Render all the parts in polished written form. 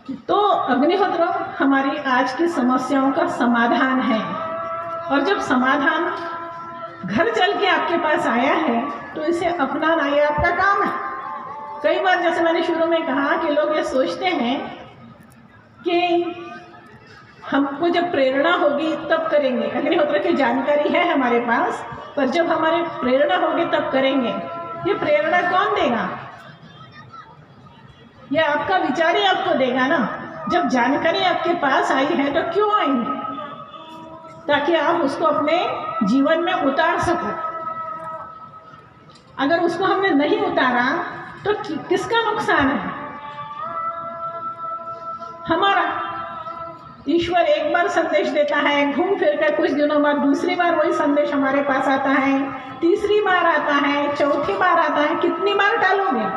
तो अग्निहोत्र हमारी आज की समस्याओं का समाधान है। और जब समाधान घर चल के आपके पास आया है तो इसे अपनाना ये आपका काम है। कई बार जैसे मैंने शुरू में कहा कि लोग ये सोचते हैं कि हमको जब प्रेरणा होगी तब करेंगे। अग्निहोत्र की जानकारी है हमारे पास, पर जब हमारे प्रेरणा होगी तब करेंगे। ये प्रेरणा कौन देगा? ये आपका विचार ही आपको देगा ना। जब जानकारी आपके पास आई है तो क्यों आई है? ताकि आप उसको अपने जीवन में उतार सको। अगर उसको हमने नहीं उतारा तो किसका नुकसान है? हमारा। ईश्वर एक बार संदेश देता है, घूम फिर कर कुछ दिनों बाद दूसरी बार वही संदेश हमारे पास आता है, तीसरी बार आता है, चौथी बार आता है। कितनी बार टालोगे?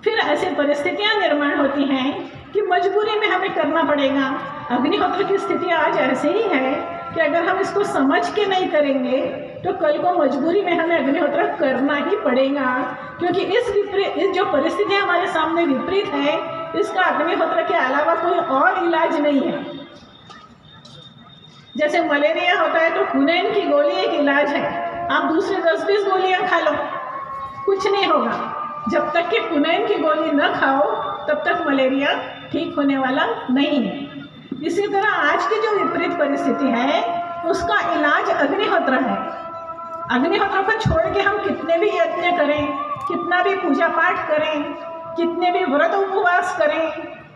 फिर ऐसी परिस्थितियां निर्माण होती हैं कि मजबूरी में हमें करना पड़ेगा। अग्निहोत्र की स्थिति आज ऐसे ही है कि अगर हम इसको समझ के नहीं करेंगे तो कल को मजबूरी में हमें अग्निहोत्र करना ही पड़ेगा, क्योंकि इस जो परिस्थिति हमारे सामने विपरीत है, इसका अग्निहोत्र के अलावा कोई और इलाज नहीं है। जैसे मलेरिया होता है तो क्विनोइन की गोली एक इलाज है। आप दूसरी 10-20 गोलियां खा लो, कुछ नहीं होगा। जब तक कि क्विनोइन की गोली न खाओ तब तक मलेरिया ठीक होने वाला नहीं है। इसी तरह आज की जो विपरीत परिस्थिति है उसका इलाज अग्निहोत्र है। अग्निहोत्र को छोड़ के हम कितने भी यत्न करें, कितना भी पूजा पाठ करें, कितने भी व्रत उपवास करें,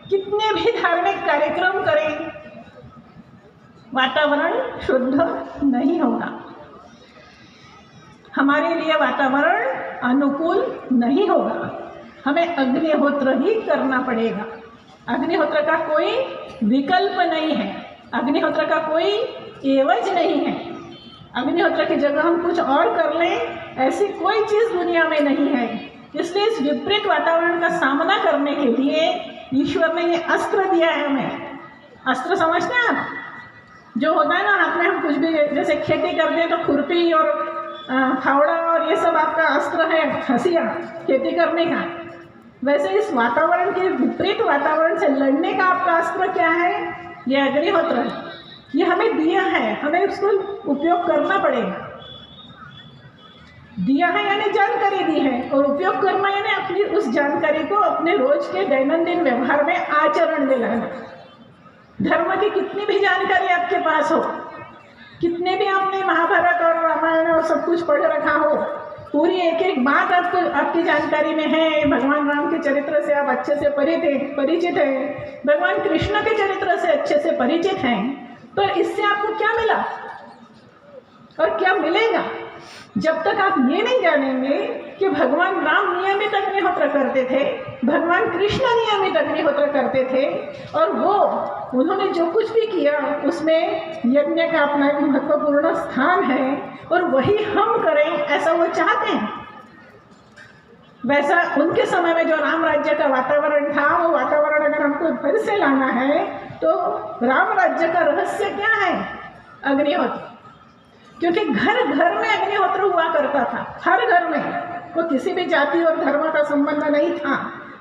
कितने भी धार्मिक कार्यक्रम करें, वातावरण शुद्ध नहीं होगा। हमारे लिए वातावरण अनुकूल नहीं होगा। हमें अग्निहोत्र ही करना पड़ेगा। अग्निहोत्र का कोई विकल्प नहीं है, अग्निहोत्र का कोई एवज नहीं है। अग्निहोत्र की जगह हम कुछ और कर लें, ऐसी कोई चीज़ दुनिया में नहीं है। इसलिए इस विपरीत वातावरण का सामना करने के लिए ईश्वर ने ये अस्त्र दिया है हमें। अस्त्र समझते हैं आप? जो होता है ना हाथ में, हम कुछ भी जैसे खेती करते हैं तो खुरपी और फावड़ा और ये सब आपका अस्त्र है, हंसिया खेती करने का। वैसे इस वातावरण के विपरीत वातावरण से लड़ने का आपका अस्त्र क्या है? ये अग्निहोत्र है। ये हमें दिया है, हमें उसको उपयोग करना पड़ेगा। दिया है यानी जानकारी दी है, और उपयोग करना यानी अपनी उस जानकारी को अपने रोज के दैनंदिन व्यवहार में आचरण में लाना। धर्म की कितनी भी जानकारी आपके पास हो, कितने भी आपने महाभारत और रामायण और सब कुछ पढ़ रखा हो, पूरी एक एक बात आपको आपकी जानकारी में है, भगवान राम के चरित्र से आप अच्छे से परिचित हैं, भगवान कृष्ण के चरित्र से अच्छे से परिचित हैं, तो इससे आपको क्या मिला और क्या मिलेगा? जब तक आप ये नहीं जानेंगे कि भगवान राम नियमित अग्निहोत्र करते थे, भगवान कृष्ण नियमित अग्निहोत्र करते थे, और वो उन्होंने जो कुछ भी किया उसमें यज्ञ का अपना एक महत्वपूर्ण स्थान है, और वही हम करें ऐसा वो चाहते हैं। वैसा उनके समय में जो राम राज्य का वातावरण था, वो वातावरण अगर हमको फिर से लाना है तो राम राज्य का रहस्य क्या है? अग्निहोत्र। क्योंकि घर घर में अग्निहोत्र हुआ करता था, हर घर में। वो किसी भी जाति और धर्म का संबंध नहीं था,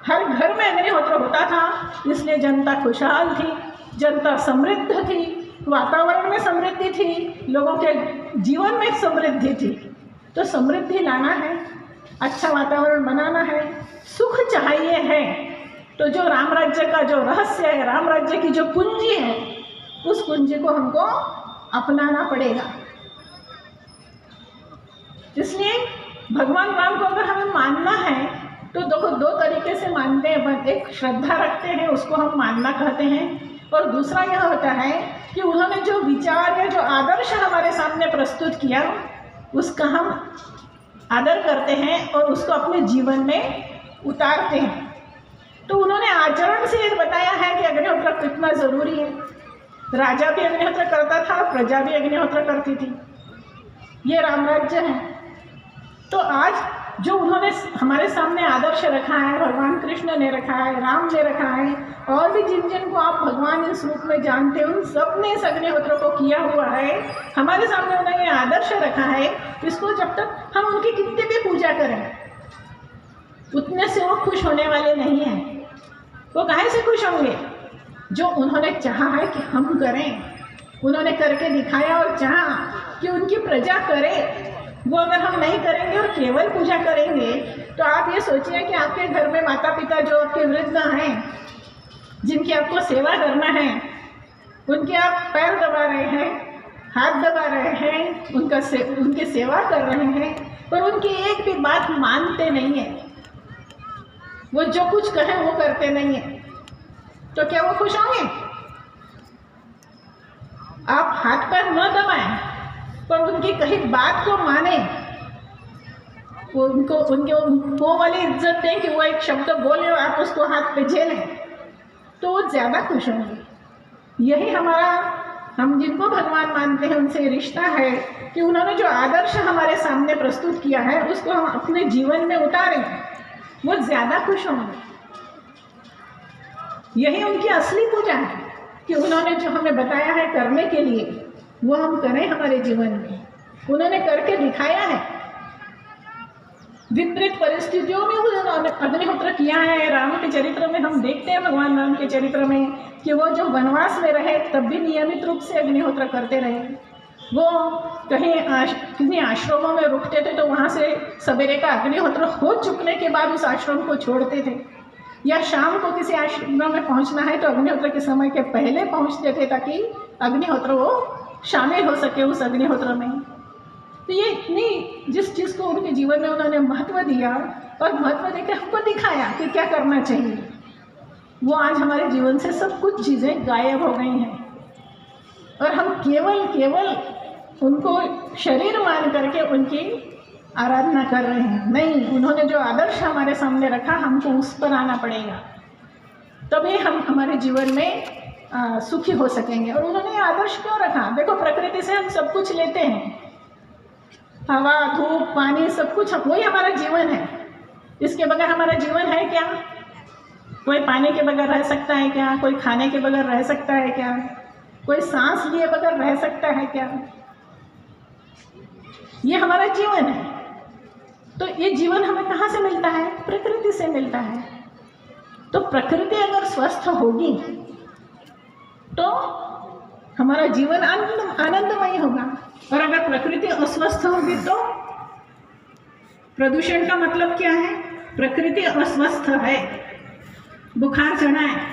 हर घर में अग्निहोत्र होता था। इसलिए जनता खुशहाल थी, जनता समृद्ध थी, वातावरण में समृद्धि थी, लोगों के जीवन में समृद्धि थी। तो समृद्धि लाना है, अच्छा वातावरण बनाना है, सुख चाहिए है, तो जो राम राज्य का जो रहस्य है, राम राज्य की जो कुंजी है, उस कुंजी को हमको अपनाना पड़ेगा। इसलिए भगवान राम को अगर हमें मानना है तो देखो दो तरीके से मानते हैं। एक श्रद्धा रखते हैं, उसको हम मानना कहते हैं, और दूसरा यह होता है कि उन्होंने जो विचार या जो आदर्श हमारे सामने प्रस्तुत किया उसका हम आदर करते हैं और उसको अपने जीवन में उतारते हैं। तो उन्होंने आचरण से ये बताया है कि अग्निहोत्र कितना ज़रूरी है। राजा भी अग्निहोत्र करता था, प्रजा भी अग्निहोत्र करती थी। ये राम राज्य है। तो आज जो उन्होंने हमारे सामने आदर्श रखा है, भगवान कृष्ण ने रखा है, राम ने रखा है, और भी जिन जिन को आप भगवान इस रूप में जानते हो, उन सब ने इस अग्निहोत्र को किया हुआ है। हमारे सामने उन्होंने आदर्श रखा है। इसको जब तक हम उनकी कितनी भी पूजा करें, उतने से वो खुश होने वाले नहीं हैं। वो काहे से खुश होंगे? जो उन्होंने चाहा है कि हम करें, उन्होंने करके दिखाया और चाहा कि उनकी प्रजा करे, वो अगर हम नहीं करेंगे और केवल पूजा करेंगे तो आप ये सोचिए कि आपके घर में माता पिता जो आपके वृद्ध हैं, जिनकी आपको सेवा करना है, उनके आप पैर दबा रहे हैं, हाथ दबा रहे हैं, उनकी सेवा कर रहे हैं, पर उनकी एक भी बात मानते नहीं है, वो जो कुछ कहें वो करते नहीं है, तो क्या वो खुश होंगे? आप हाथ पैर न दबाएं पर उनकी कही बात को माने, उनको वो वाली इज्जत दें कि वो एक शब्द बोले और आप उसको हाथ पे झेलें, तो वो ज़्यादा खुश होंगे। यही हमारा, हम जिनको भगवान मानते हैं उनसे रिश्ता है कि उन्होंने जो आदर्श हमारे सामने प्रस्तुत किया है उसको हम अपने जीवन में उतारें, वो ज़्यादा खुश होंगे। यही उनकी असली पूजा है कि उन्होंने जो हमें बताया है करने के लिए वो हम करें हमारे जीवन में। उन्होंने करके दिखाया है, विपरीत परिस्थितियों में उन्होंने अग्निहोत्र किया है। राम के चरित्र में हम देखते हैं, भगवान राम के चरित्र में, कि वो जो वनवास में रहे तब भी नियमित रूप से अग्निहोत्र करते रहे। वो कहीं आश्रमों में रुकते थे तो वहाँ से सवेरे का अग्निहोत्र हो चुकने के बाद उस आश्रम को छोड़ते थे, या शाम को किसी आश्रम में पहुँचना है तो अग्निहोत्र के समय के पहले पहुँचते थे ताकि अग्निहोत्र वो शामिल हो सके उस अग्निहोत्र में। तो ये इतनी, जिस चीज़ को उनके जीवन में उन्होंने महत्व दिया और महत्व देकर हमको दिखाया कि क्या करना चाहिए, वो आज हमारे जीवन से सब कुछ चीज़ें गायब हो गई हैं और हम केवल उनको शरीर मान करके उनकी आराधना कर रहे हैं। नहीं, उन्होंने जो आदर्श हमारे सामने रखा हमको उस पर आना पड़ेगा, तभी हम हमारे जीवन में सुखी हो सकेंगे। और उन्होंने आदर्श क्यों रखा? देखो, प्रकृति से हम सब कुछ लेते हैं, हवा, धूप, पानी, सब कुछ वही हमारा जीवन है। इसके बगैर हमारा जीवन है क्या? कोई पानी के बगैर रह सकता है क्या? कोई खाने के बगैर रह सकता है क्या? कोई सांस लिए बगैर रह सकता है क्या? ये हमारा जीवन है। तो ये जीवन हमें कहाँ से मिलता है? प्रकृति से मिलता है। तो प्रकृति अगर स्वस्थ होगी तो हमारा जीवन आनंदमय होगा, और अगर प्रकृति अस्वस्थ होगी तो प्रदूषण का मतलब क्या है? प्रकृति अस्वस्थ है, बुखार चढ़ा है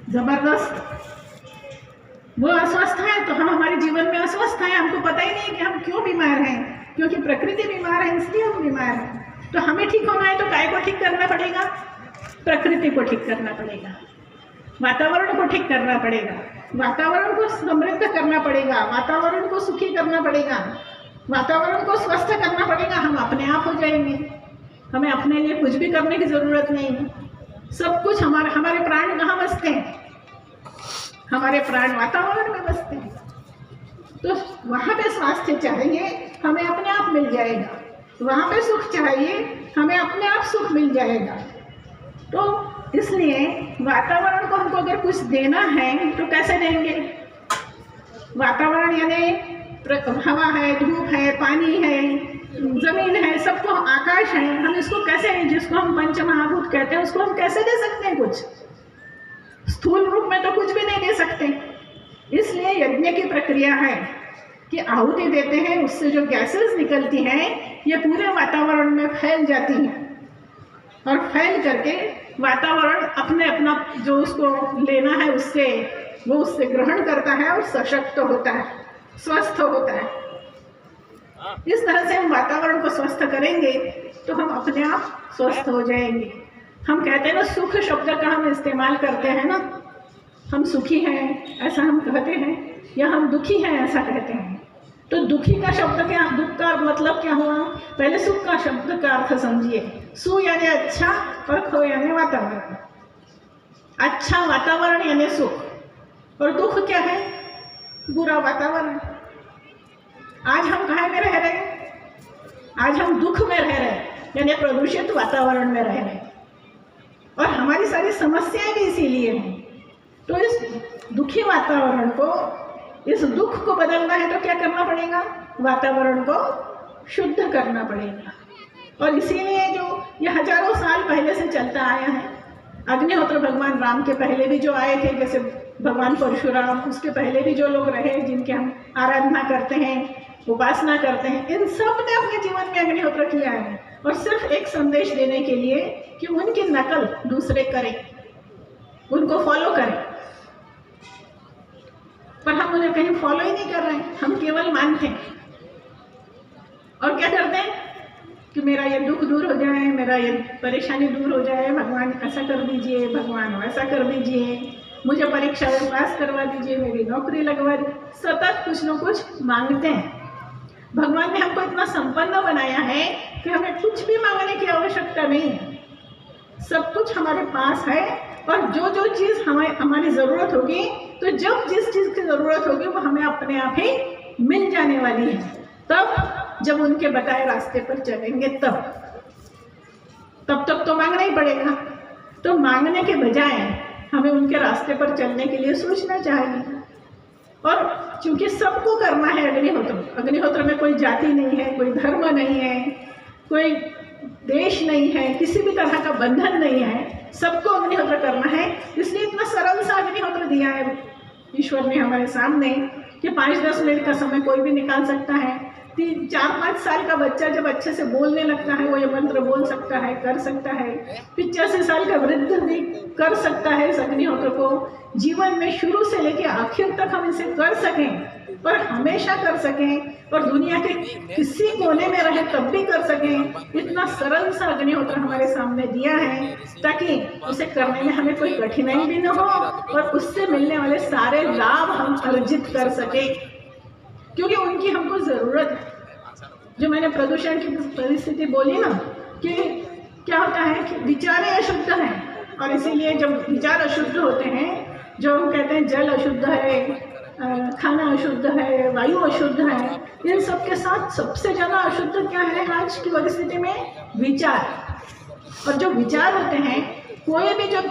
जबरदस्त, वो अस्वस्थ है तो हम हमारे जीवन में अस्वस्थ हैं। हमको पता ही नहीं कि हम क्यों बीमार हैं, क्योंकि प्रकृति बीमार है इसलिए हम बीमार हैं। तो हमें ठीक होना है तो काय को ठीक करना पड़ेगा? प्रकृति को ठीक करना पड़ेगा, वातावरण को ठीक करना पड़ेगा, वातावरण को समृद्ध करना पड़ेगा, वातावरण को सुखी करना पड़ेगा, वातावरण को स्वस्थ करना पड़ेगा। हम अपने आप हो जाएंगे, हमें अपने लिए कुछ भी करने की ज़रूरत नहीं है। सब कुछ हमारे प्राण कहाँ बसते हैं? हमारे प्राण वातावरण में बसते हैं। तो वहाँ पे स्वास्थ्य चाहिए, हमें अपने आप मिल जाएगा। वहाँ पे सुख चाहिए, हमें अपने आप सुख मिल जाएगा। तो इसलिए वातावरण को हमको अगर कुछ देना है तो कैसे देंगे? वातावरण यानी हवा है, धूप है, पानी है, जमीन है, सबको, आकाश है, हम इसको कैसे, जिसको हम पंच महाभूत कहते हैं, उसको हम कैसे दे सकते हैं? कुछ स्थूल रूप में तो कुछ भी नहीं दे सकते। इसलिए यज्ञ की प्रक्रिया है कि आहुति देते हैं, उससे जो गैसेस निकलती हैं ये पूरे वातावरण में फैल जाती हैं, और फैल करके वातावरण अपना जो उसको लेना है उससे ग्रहण करता है और सशक्त होता है, स्वस्थ होता है। इस तरह से हम वातावरण को स्वस्थ करेंगे तो हम अपने आप स्वस्थ हो जाएंगे। हम कहते हैं ना, सुख शब्द का हम इस्तेमाल करते हैं ना, हम सुखी हैं ऐसा हम कहते हैं, या हम दुखी हैं ऐसा कहते हैं। तो दुखी का शब्द क्या, दुख का मतलब क्या हुआ? पहले सुख का शब्द का अर्थ समझिए। सु यानी अच्छा और खो यानी वातावरण। अच्छा वातावरण यानी सुख, और दुख क्या है? बुरा वातावरण। आज हम कहाँ में रह रहे हैं? आज हम दुख में रह रहे हैं, यानी प्रदूषित वातावरण में रह रहे हैं, और हमारी सारी समस्याएं भी इसीलिए हैं। तो इस दुखी वातावरण को, इस दुख को बदलना है तो क्या करना पड़ेगा? वातावरण को शुद्ध करना पड़ेगा। और इसीलिए जो ये हजारों साल पहले से चलता आया है, अग्निहोत्र भगवान राम के पहले भी जो आए थे, जैसे भगवान परशुराम, उसके पहले भी जो लोग रहे जिनके हम आराधना करते हैं, उपासना करते हैं, इन सब ने अपने जीवन में अग्निहोत्र किया है, और सिर्फ एक संदेश देने के लिए कि उनकी नकल दूसरे करें, उनको फॉलो करें। पर हम उन्हें कहीं फॉलो ही नहीं कर रहे हैं, हम केवल मानते हैं। और क्या करते हैं कि मेरा ये दुख दूर हो जाए, मेरा ये परेशानी दूर हो जाए, भगवान ऐसा कर दीजिए, भगवान वैसा कर दीजिए, मुझे परीक्षा में पास करवा दीजिए, मेरी नौकरी लगवा दीजिए। सतत कुछ न कुछ मांगते हैं। भगवान ने हमको इतना संपन्न बनाया है कि हमें कुछ भी मांगने की आवश्यकता नहीं है, सब कुछ हमारे पास है। और जो जो चीज़ हमारी ज़रूरत होगी, तो जब जिस चीज़ की ज़रूरत होगी वो हमें अपने आप ही मिल जाने वाली है। तब जब उनके बताए रास्ते पर चलेंगे तब तक तो मांगना ही पड़ेगा। तो मांगने के बजाय हमें उनके रास्ते पर चलने के लिए सोचना चाहिए। और क्योंकि सबको करना है अग्निहोत्र में कोई जाति नहीं है, कोई धर्म नहीं है, कोई देश नहीं है, किसी भी तरह का बंधन नहीं है, सबको अग्निहोत्र करना है। इसलिए इतना सरल सा अग्निहोत्र दिया है ईश्वर ने हमारे सामने कि 5-10 मिनट का समय कोई भी निकाल सकता है। 4-5 साल का बच्चा जब अच्छे से बोलने लगता है, वो ये मंत्र बोल सकता है, कर सकता है। 85 साल का वृद्ध भी कर सकता है इस अग्निहोत्र को। जीवन में शुरू से लेकर आखिर तक हम इसे कर सकें, और हमेशा कर सकें, और दुनिया के किसी कोने में रहे तब भी कर सकें। इतना सरल सा अग्निहोत्र हमारे सामने दिया है ताकि उसे करने में हमें कोई कठिनाई भी न हो, और उससे मिलने वाले सारे लाभ हम अर्जित कर सकें, क्योंकि उनकी हमको ज़रूरत है। जो मैंने प्रदूषण की परिस्थिति बोली ना, कि क्या होता है कि विचारें अशुद्ध हैं, और इसीलिए जब विचार अशुद्ध होते हैं, जो हम कहते हैं जल अशुद्ध है, खाना अशुद्ध है, वायु अशुद्ध है, इन सब के साथ सबसे ज़्यादा अशुद्ध क्या है आज की परिस्थिति में? विचार। और जो विचार होते हैं, कोई भी जो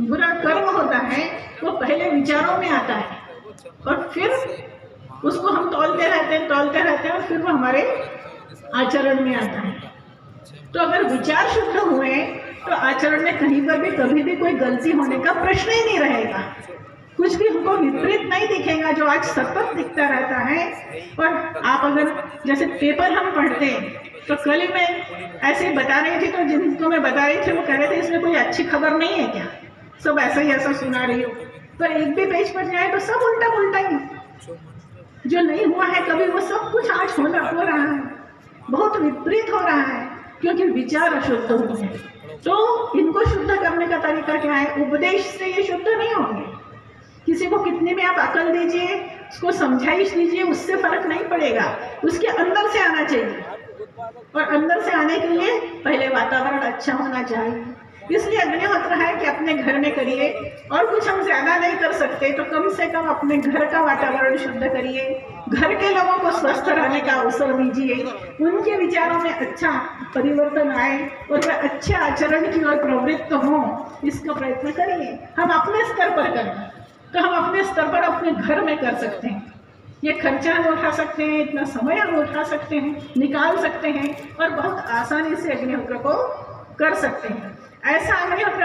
बुरा कर्म होता है वो पहले विचारों में आता है, और फिर उसको हम तौलते रहते हैं, और फिर वो हमारे आचरण में आता है। तो अगर विचार शुद्ध हुए तो आचरण में कहीं पर भी कभी भी कोई गलती होने का प्रश्न ही नहीं रहेगा। कुछ भी हमको विपरीत नहीं दिखेगा, जो आज सतत दिखता रहता है। और आप अगर जैसे पेपर हम पढ़ते हैं, तो कल ही मैं ऐसे ही बता रही थी, तो जिनको मैं बता रही थी वो कह रहे थे इसमें कोई अच्छी खबर नहीं है क्या, सब ऐसा ही ऐसा सुना रही हो। पर एक भी पेज पर जाए तो सब उल्टा ही, जो नहीं हुआ है कभी वो सब कुछ आज हो रहा है, बहुत विपरीत हो रहा है, क्योंकि विचार अशुद्ध हुए हैं। तो इनको शुद्ध करने का तरीका क्या है? उपदेश से ये शुद्ध नहीं होंगे। किसी को कितनी भी आप अकल दीजिए, उसको समझाइश दीजिए, उससे फर्क नहीं पड़ेगा। उसके अंदर से आना चाहिए, और अंदर से आने के लिए पहले वातावरण अच्छा होना चाहिए। इसलिए अग्निहोत्र है कि अपने घर में करिए, और कुछ हम ज्यादा नहीं कर सकते तो कम से कम अपने घर का वातावरण शुद्ध करिए, घर के लोगों को स्वस्थ रहने का अवसर दीजिए, उनके विचारों में अच्छा परिवर्तन आए और वे अच्छे आचरण की ओर प्रवृत्त हों, इसका प्रयत्न करिए। हम अपने स्तर पर करें तो हम अपने स्तर पर अपने घर में कर सकते हैं। ये खर्चा हम उठा सकते हैं, इतना समय हम उठा सकते हैं, निकाल सकते हैं, और बहुत आसानी से अग्निहोत्र को कर सकते हैं। ऐसा अग्निहोत्र